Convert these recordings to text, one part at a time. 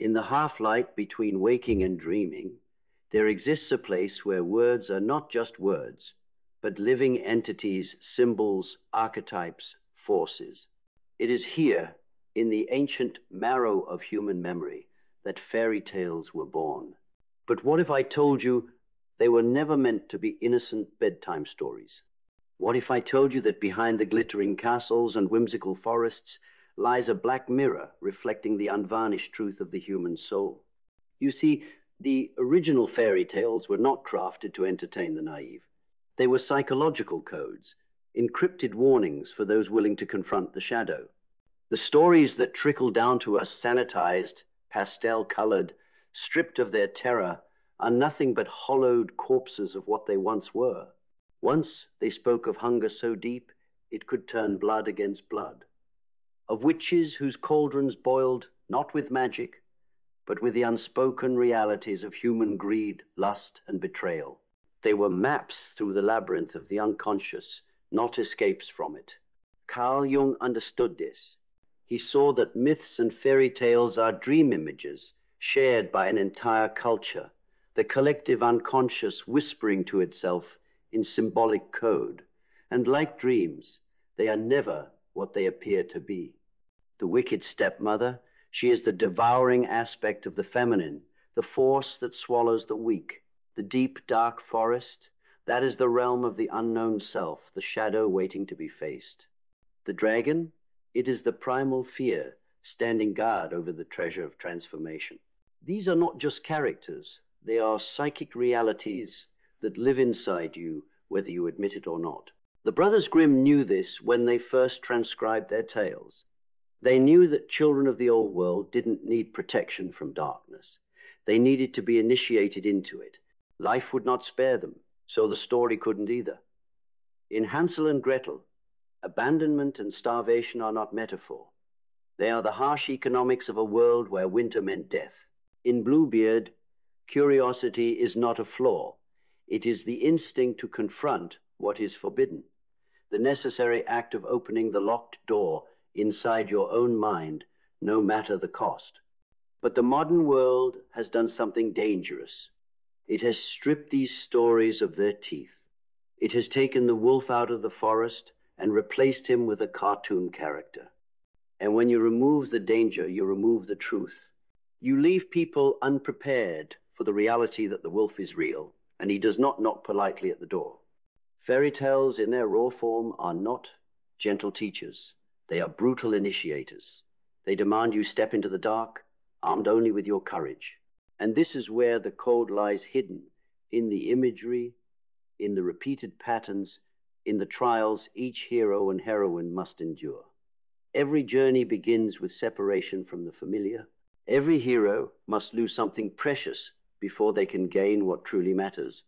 In the half-light between waking and dreaming, there exists a place where words are not just words, but living entities, symbols, archetypes, forces. It is here, in the ancient marrow of human memory, that fairy tales were born. But what if I told you they were never meant to be innocent bedtime stories? What if I told you that behind the glittering castles and whimsical forests lies a black mirror reflecting the unvarnished truth of the human soul? You see, the original fairy tales were not crafted to entertain the naive. They were psychological codes, encrypted warnings for those willing to confront the shadow. The stories that trickle down to us sanitized, pastel-colored, stripped of their terror, are nothing but hollowed corpses of what they once were. Once they spoke of hunger so deep it could turn blood against blood, of witches whose cauldrons boiled not with magic, but with the unspoken realities of human greed, lust, and betrayal. They were maps through the labyrinth of the unconscious, not escapes from it. Carl Jung understood this. He saw that myths and fairy tales are dream images shared by an entire culture, the collective unconscious whispering to itself in symbolic code. And like dreams, they are never what they appear to be. The wicked stepmother, she is the devouring aspect of the feminine, the force that swallows the weak. The deep, dark forest, that is the realm of the unknown self, the shadow waiting to be faced. The dragon, it is the primal fear standing guard over the treasure of transformation. These are not just characters, they are psychic realities that live inside you, whether you admit it or not. The Brothers Grimm knew this when they first transcribed their tales. They knew that children of the old world didn't need protection from darkness. They needed to be initiated into it. Life would not spare them, so the story couldn't either. In Hansel and Gretel, abandonment and starvation are not metaphor. They are the harsh economics of a world where winter meant death. In Bluebeard, curiosity is not a flaw. It is the instinct to confront what is forbidden, the necessary act of opening the locked door inside your own mind, no matter the cost. But the modern world has done something dangerous. It has stripped these stories of their teeth. It has taken the wolf out of the forest and replaced him with a cartoon character. And when you remove the danger, you remove the truth. You leave people unprepared for the reality that the wolf is real, and he does not knock politely at the door. Fairy tales in their raw form are not gentle teachers. They are brutal initiators. They demand you step into the dark, armed only with your courage. And this is where the code lies hidden, in the imagery, in the repeated patterns, in the trials each hero and heroine must endure. Every journey begins with separation from the familiar. Every hero must lose something precious before they can gain what truly matters.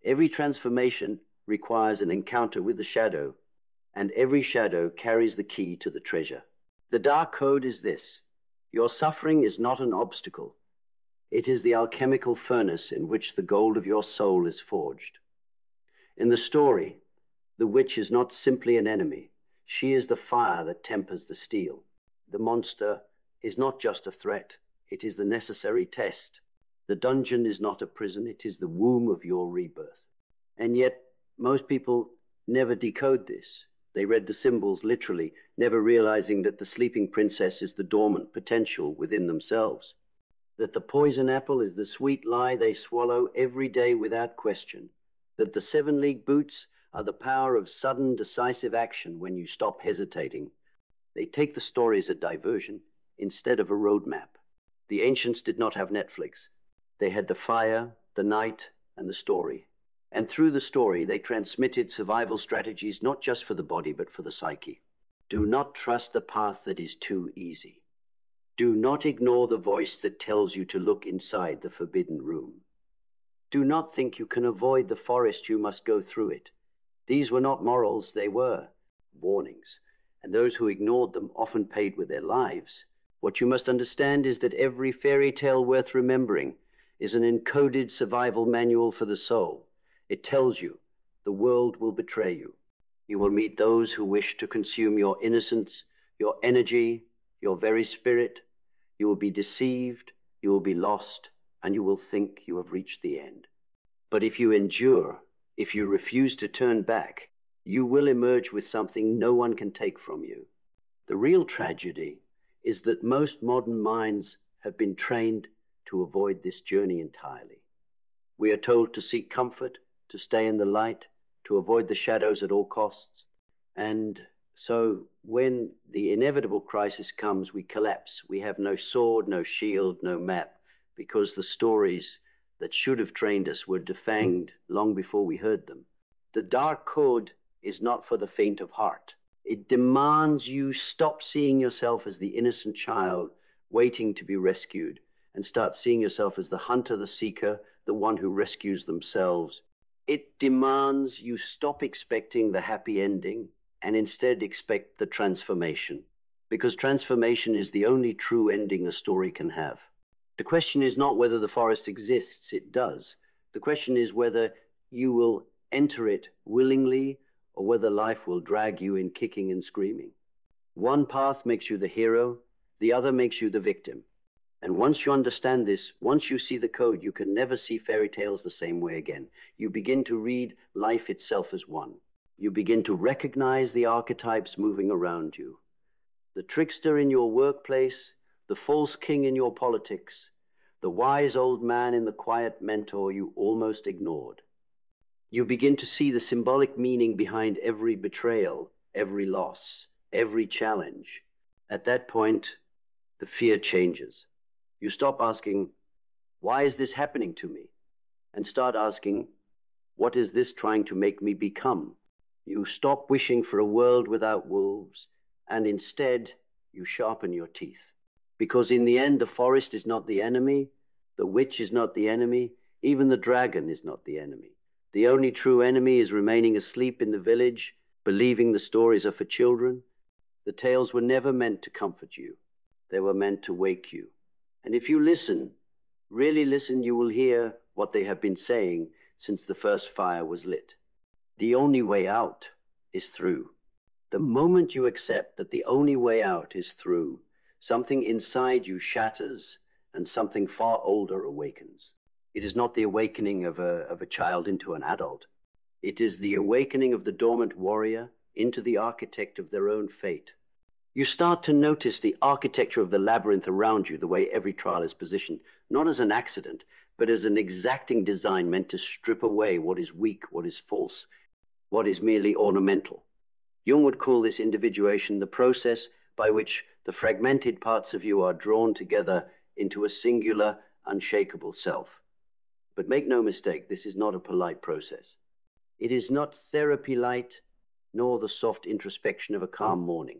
Every transformation requires an encounter with the shadow, and every shadow carries the key to the treasure. The dark code is this: your suffering is not an obstacle. It is the alchemical furnace in which the gold of your soul is forged. In the story, the witch is not simply an enemy. She is the fire that tempers the steel. The monster is not just a threat. It is the necessary test. The dungeon is not a prison. It is the womb of your rebirth. And yet, most people never decode this. They read the symbols literally, never realizing that the sleeping princess is the dormant potential within themselves. That the poison apple is the sweet lie they swallow every day without question. That the 7 league boots are the power of sudden, decisive action when you stop hesitating. They take the story as a diversion instead of a roadmap. The ancients did not have Netflix. They had the fire, the night, and the story. And through the story, they transmitted survival strategies not just for the body, but for the psyche. Do not trust the path that is too easy. Do not ignore the voice that tells you to look inside the forbidden room. Do not think you can avoid the forest, you must go through it. These were not morals, they were warnings, and those who ignored them often paid with their lives. What you must understand is that every fairy tale worth remembering is an encoded survival manual for the soul. It tells you the world will betray you. You will meet those who wish to consume your innocence, your energy, your very spirit. You will be deceived, You will be lost, and you will think you have reached the end. But if you endure, if you refuse to turn back, you will emerge with something no one can take from you. The real tragedy is that most modern minds have been trained to avoid this journey entirely. We are told to seek comfort, to stay in the light, to avoid the shadows at all costs. And so when the inevitable crisis comes, we collapse. We have no sword, no shield, no map, because the stories that should have trained us were defanged long before we heard them. The dark code is not for the faint of heart. It demands you stop seeing yourself as the innocent child waiting to be rescued and start seeing yourself as the hunter, the seeker, the one who rescues themselves. It demands you stop expecting the happy ending and instead expect the transformation, because transformation is the only true ending a story can have. The question is not whether the forest exists, it does. The question is whether you will enter it willingly or whether life will drag you in kicking and screaming. One path makes you the hero, the other makes you the victim. And once you understand this, once you see the code, you can never see fairy tales the same way again. You begin to read life itself as one. You begin to recognize the archetypes moving around you. The trickster in your workplace, the false king in your politics, the wise old man in the quiet mentor you almost ignored. You begin to see the symbolic meaning behind every betrayal, every loss, every challenge. At that point, the fear changes. You stop asking, why is this happening to me? And start asking, what is this trying to make me become? You stop wishing for a world without wolves, and instead you sharpen your teeth. Because in the end, the forest is not the enemy, the witch is not the enemy, even the dragon is not the enemy. The only true enemy is remaining asleep in the village, believing the stories are for children. The tales were never meant to comfort you. They were meant to wake you. And if you listen, really listen, you will hear what they have been saying since the first fire was lit. The only way out is through. The moment you accept that the only way out is through, something inside you shatters and something far older awakens. It is not the awakening of a child into an adult. It is the awakening of the dormant warrior into the architect of their own fate. You start to notice the architecture of the labyrinth around you, the way every trial is positioned, not as an accident, but as an exacting design meant to strip away what is weak, what is false, what is merely ornamental. Jung would call this individuation the process by which the fragmented parts of you are drawn together into a singular, unshakable self. But make no mistake, this is not a polite process. It is not therapy light, nor the soft introspection of a calm morning.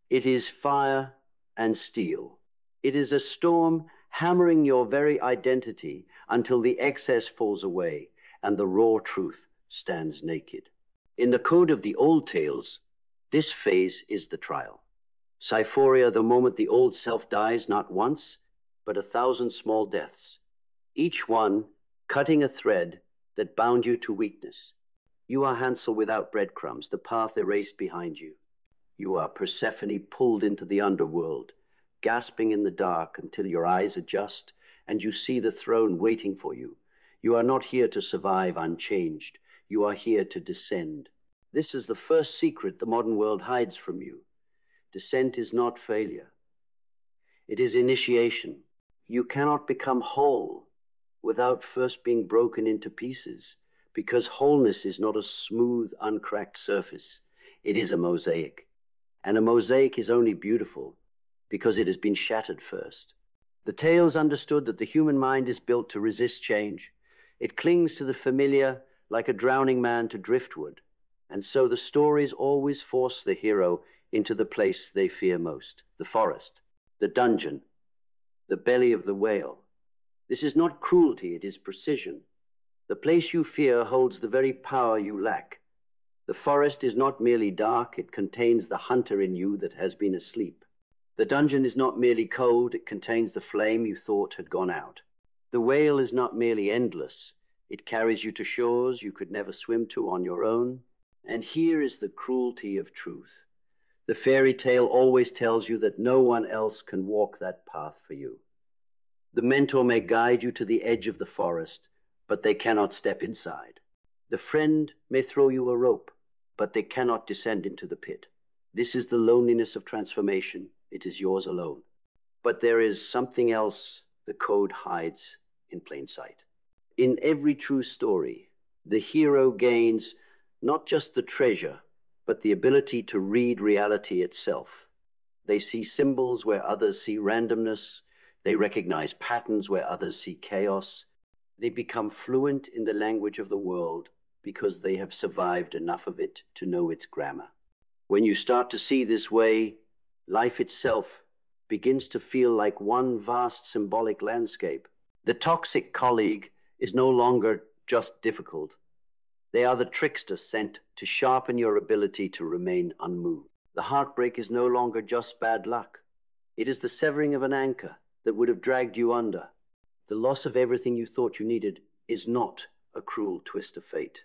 It is fire and steel. It is a storm hammering your very identity until the excess falls away and the raw truth stands naked. In the code of the old tales, this phase is the trial. Cyphoria, the moment the old self dies, not once, but 1,000 small deaths, each one cutting a thread that bound you to weakness. You are Hansel without breadcrumbs, the path erased behind you. You are Persephone pulled into the underworld, gasping in the dark until your eyes adjust and you see the throne waiting for you. You are not here to survive unchanged. You are here to descend. This is the first secret the modern world hides from you. Descent is not failure. It is initiation. You cannot become whole without first being broken into pieces, because wholeness is not a smooth, uncracked surface. It is a mosaic. And a mosaic is only beautiful because it has been shattered first. The tales understood that the human mind is built to resist change. It clings to the familiar like a drowning man to driftwood. And so the stories always force the hero into the place they fear most, the forest, the dungeon, the belly of the whale. This is not cruelty, it is precision. The place you fear holds the very power you lack. The forest is not merely dark, it contains the hunter in you that has been asleep. The dungeon is not merely cold, it contains the flame you thought had gone out. The whale is not merely endless, it carries you to shores you could never swim to on your own. And here is the cruelty of truth. The fairy tale always tells you that no one else can walk that path for you. The mentor may guide you to the edge of the forest, but they cannot step inside. The friend may throw you a rope, but they cannot descend into the pit. This is the loneliness of transformation. It is yours alone. But there is something else the code hides in plain sight. In every true story, the hero gains not just the treasure, but the ability to read reality itself. They see symbols where others see randomness. They recognize patterns where others see chaos. They become fluent in the language of the world because they have survived enough of it to know its grammar. When you start to see this way, life itself begins to feel like one vast symbolic landscape. The toxic colleague is no longer just difficult. They are the trickster sent to sharpen your ability to remain unmoved. The heartbreak is no longer just bad luck. It is the severing of an anchor that would have dragged you under. The loss of everything you thought you needed is not a cruel twist of fate.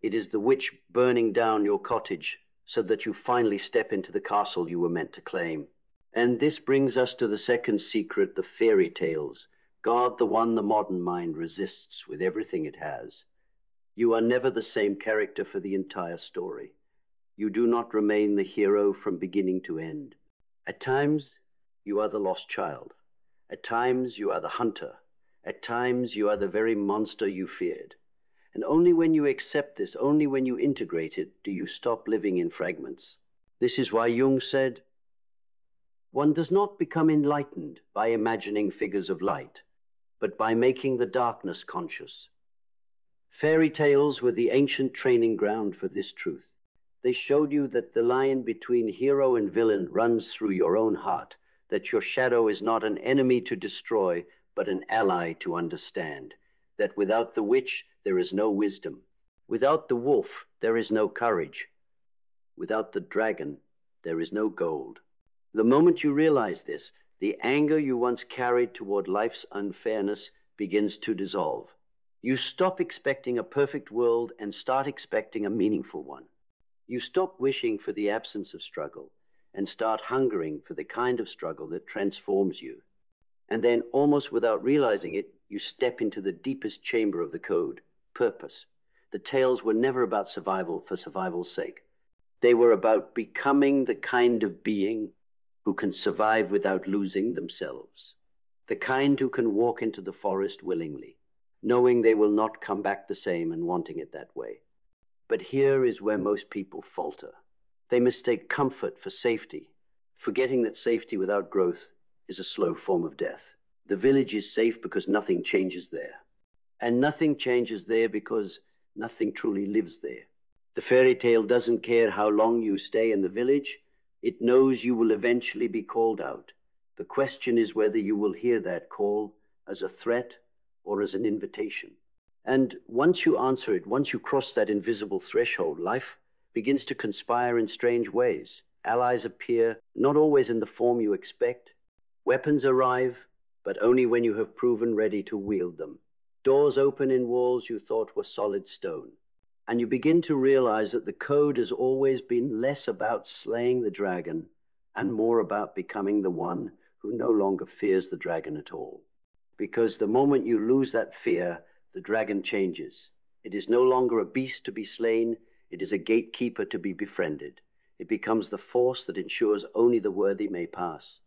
It is the witch burning down your cottage so that you finally step into the castle you were meant to claim. And this brings us to the second secret, the fairy tales. God, the one the modern mind resists with everything it has. You are never the same character for the entire story. You do not remain the hero from beginning to end. At times, you are the lost child. At times, you are the hunter. At times, you are the very monster you feared. And only when you accept this, only when you integrate it, do you stop living in fragments. This is why Jung said, "One does not become enlightened by imagining figures of light, but by making the darkness conscious." Fairy tales were the ancient training ground for this truth. They showed you that the line between hero and villain runs through your own heart, that your shadow is not an enemy to destroy, but an ally to understand, that without the witch there is no wisdom, without the wolf there is no courage, without the dragon there is no gold. The moment you realize this, the anger you once carried toward life's unfairness begins to dissolve. You stop expecting a perfect world and start expecting a meaningful one. You stop wishing for the absence of struggle and start hungering for the kind of struggle that transforms you. And then, almost without realizing it, you step into the deepest chamber of the code, purpose. The tales were never about survival for survival's sake. They were about becoming the kind of being who can survive without losing themselves. The kind who can walk into the forest willingly, knowing they will not come back the same and wanting it that way. But here is where most people falter. They mistake comfort for safety, forgetting that safety without growth is a slow form of death. The village is safe because nothing changes there. And nothing changes there because nothing truly lives there. The fairy tale doesn't care how long you stay in the village. It knows you will eventually be called out. The question is whether you will hear that call as a threat or as an invitation. And once you answer it, once you cross that invisible threshold, life begins to conspire in strange ways. Allies appear, not always in the form you expect. Weapons arrive, but only when you have proven ready to wield them. Doors open in walls you thought were solid stone. And you begin to realize that the code has always been less about slaying the dragon and more about becoming the one who no longer fears the dragon at all. Because the moment you lose that fear, the dragon changes. It is no longer a beast to be slain. It is a gatekeeper to be befriended. It becomes the force that ensures only the worthy may pass.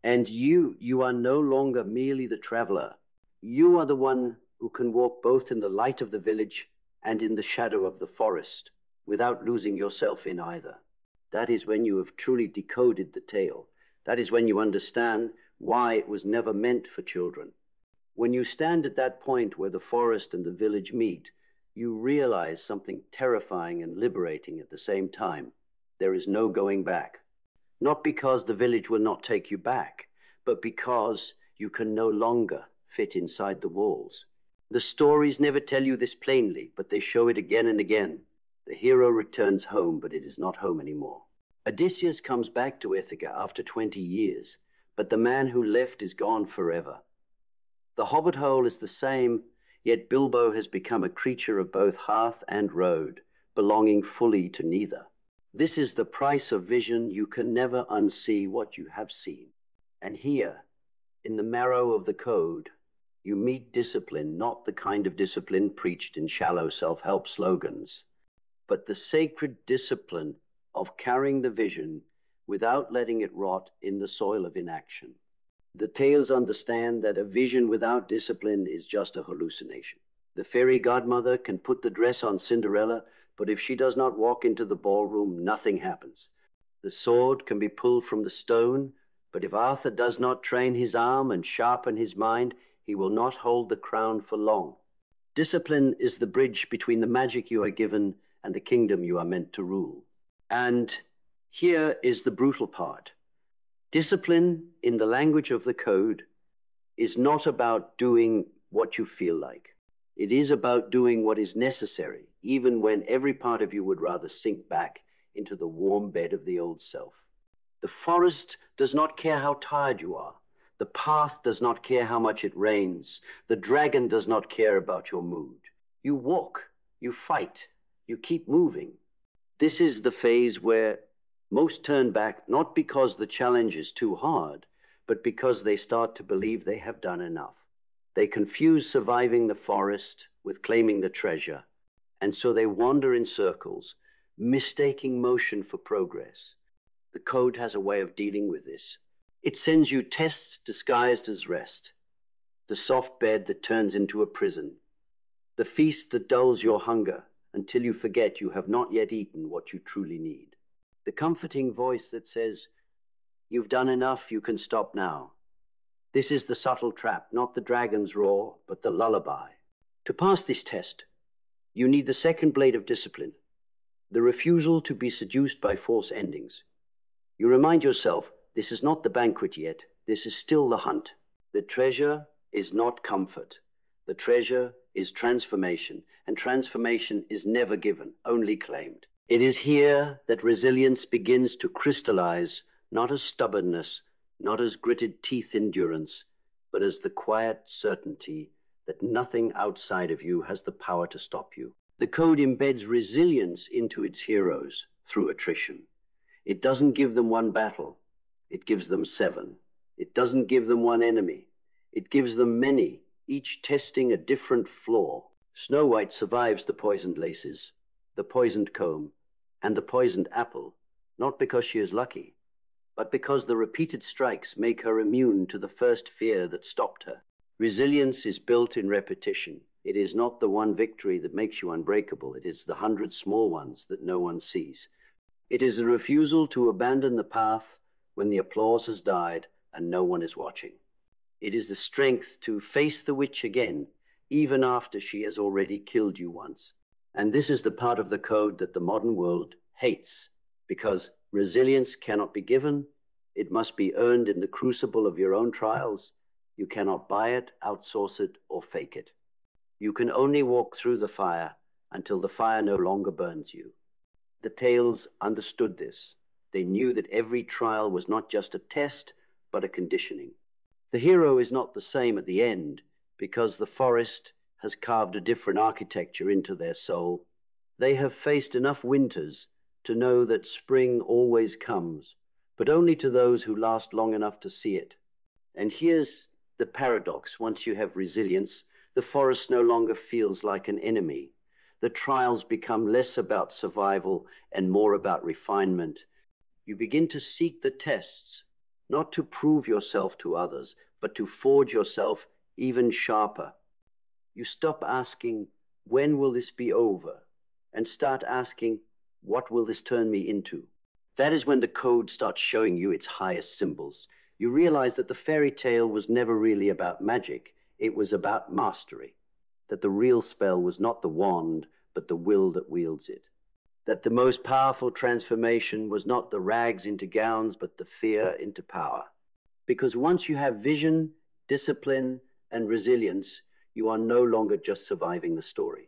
And you are no longer merely the traveler. You are the one who can walk both in the light of the village and in the shadow of the forest without losing yourself in either. That is when you have truly decoded the tale. That is when you understand why it was never meant for children. When you stand at that point where the forest and the village meet, you realize something terrifying and liberating at the same time. There is no going back. Not because the village will not take you back, but because you can no longer fit inside the walls. The stories never tell you this plainly, but they show it again and again. The hero returns home, but it is not home anymore. Odysseus comes back to Ithaca after 20 years, but the man who left is gone forever. The hobbit hole is the same, yet Bilbo has become a creature of both hearth and road, belonging fully to neither. This is the price of vision. You can never unsee what you have seen. And here, in the marrow of the code, You meet discipline, not the kind of discipline preached in shallow self-help slogans, but the sacred discipline of carrying the vision without letting it rot in the soil of inaction. The tales understand that a vision without discipline is just a hallucination. The fairy godmother can put the dress on Cinderella, but if she does not walk into the ballroom, nothing happens. The sword can be pulled from the stone, but if Arthur does not train his arm and sharpen his mind, he will not hold the crown for long. Discipline is the bridge between the magic you are given and the kingdom you are meant to rule. And here is the brutal part. Discipline, in the language of the code, is not about doing what you feel like. It is about doing what is necessary, even when every part of you would rather sink back into the warm bed of the old self. The forest does not care how tired you are. The path does not care how much it rains. The dragon does not care about your mood. You walk, you fight, you keep moving. This is the phase where most turn back, not because the challenge is too hard, but because they start to believe they have done enough. They confuse surviving the forest with claiming the treasure, and so they wander in circles, mistaking motion for progress. The code has a way of dealing with this. It sends you tests disguised as rest, the soft bed that turns into a prison, the feast that dulls your hunger until you forget you have not yet eaten what you truly need. The comforting voice that says, "You've done enough, you can stop now." This is the subtle trap, not the dragon's roar, but the lullaby. To pass this test, you need the second blade of discipline, the refusal to be seduced by false endings. You remind yourself, this is not the banquet yet, this is still the hunt. The treasure is not comfort. The treasure is transformation, and transformation is never given, only claimed. It is here that resilience begins to crystallize, not as stubbornness, not as gritted teeth endurance, but as the quiet certainty that nothing outside of you has the power to stop you. The code embeds resilience into its heroes through attrition. It doesn't give them one battle, it gives them 7. It doesn't give them one enemy, it gives them many, each testing a different flaw. Snow White survives the poisoned laces, the poisoned comb, and the poisoned apple, not because she is lucky, but because the repeated strikes make her immune to the first fear that stopped her. Resilience is built in repetition. It is not the one victory that makes you unbreakable. It is the 100 small ones that no one sees. It is a refusal to abandon the path when the applause has died and no one is watching. It is the strength to face the witch again, even after she has already killed you once. And this is the part of the code that the modern world hates, because resilience cannot be given. It must be earned in the crucible of your own trials. You cannot buy it, outsource it, or fake it. You can only walk through the fire until the fire no longer burns you. The tales understood this. They knew that every trial was not just a test, but a conditioning. The hero is not the same at the end, because the forest has carved a different architecture into their soul. They have faced enough winters to know that spring always comes, but only to those who last long enough to see it. And here's the paradox. Once you have resilience, the forest no longer feels like an enemy. The trials become less about survival and more about refinement. You begin to seek the tests, not to prove yourself to others, but to forge yourself even sharper. You stop asking, when will this be over? And start asking, what will this turn me into? That is when the code starts showing you its highest symbols. You realize that the fairy tale was never really about magic. It was about mastery. That the real spell was not the wand, but the will that wields it. That the most powerful transformation was not the rags into gowns, but the fear into power. Because once you have vision, discipline, and resilience, you are no longer just surviving the story.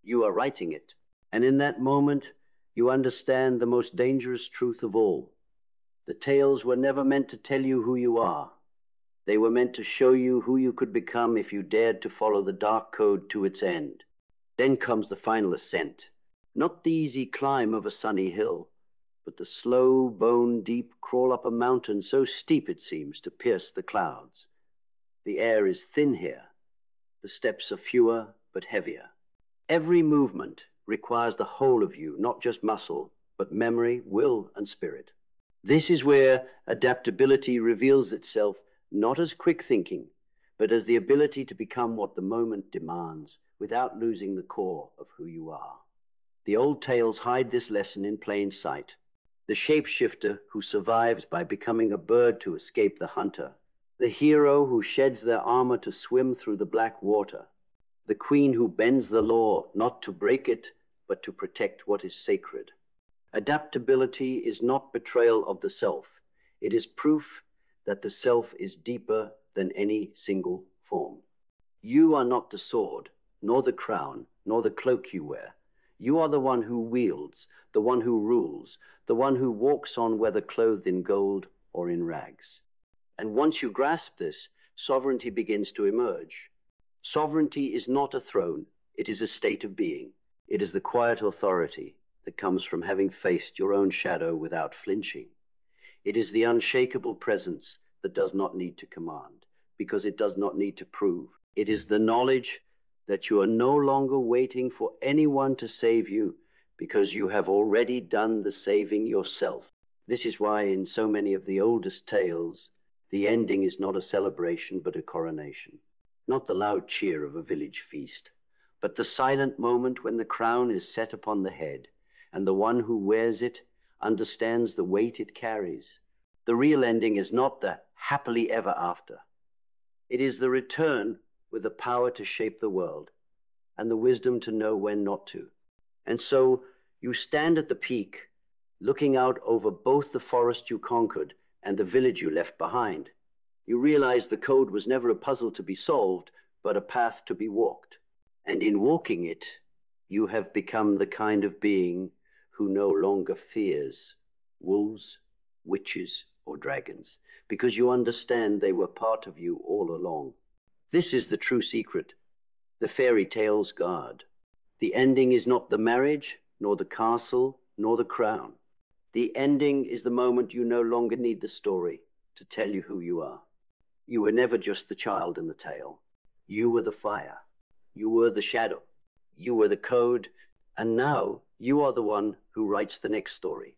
You are writing it. And in that moment, you understand the most dangerous truth of all. The tales were never meant to tell you who you are. They were meant to show you who you could become if you dared to follow the dark code to its end. Then comes the final ascent. Not the easy climb of a sunny hill, but the slow, bone-deep crawl up a mountain so steep it seems to pierce the clouds. The air is thin here, The steps are fewer but heavier. Every movement requires the whole of you, not just muscle, but memory, will, and spirit. This is where adaptability reveals itself not as quick thinking, but as the ability to become what the moment demands without losing the core of who you are. The old tales hide this lesson in plain sight. The shapeshifter who survives by becoming a bird to escape the hunter. The hero who sheds their armor to swim through the black water. The queen who bends the law not to break it, but to protect what is sacred. Adaptability is not betrayal of the self. It is proof that the self is deeper than any single form. You are not the sword, nor the crown, nor the cloak you wear. You are the one who wields, the one who rules, the one who walks on whether clothed in gold or in rags. And once you grasp this, sovereignty begins to emerge. Sovereignty is not a throne, it is a state of being. It is the quiet authority that comes from having faced your own shadow without flinching. It is the unshakable presence that does not need to command, because it does not need to prove. It is the knowledge that you are no longer waiting for anyone to save you, because you have already done the saving yourself. This is why in so many of the oldest tales, the ending is not a celebration but a coronation. Not the loud cheer of a village feast, but the silent moment when the crown is set upon the head, and the one who wears it understands the weight it carries. The real ending is not the happily ever after. It is the return with the power to shape the world and the wisdom to know when not to. And so you stand at the peak, looking out over both the forest you conquered and the village you left behind. You realize the code was never a puzzle to be solved, but a path to be walked. And in walking it, you have become the kind of being who no longer fears wolves, witches, or dragons, because you understand they were part of you all along. This is the true secret, the fairy tale's guard. The ending is not the marriage, nor the castle, nor the crown. The ending is the moment you no longer need the story to tell you who you are. You were never just the child in the tale. You were the fire. You were the shadow. You were the code. And now you are the one who writes the next story.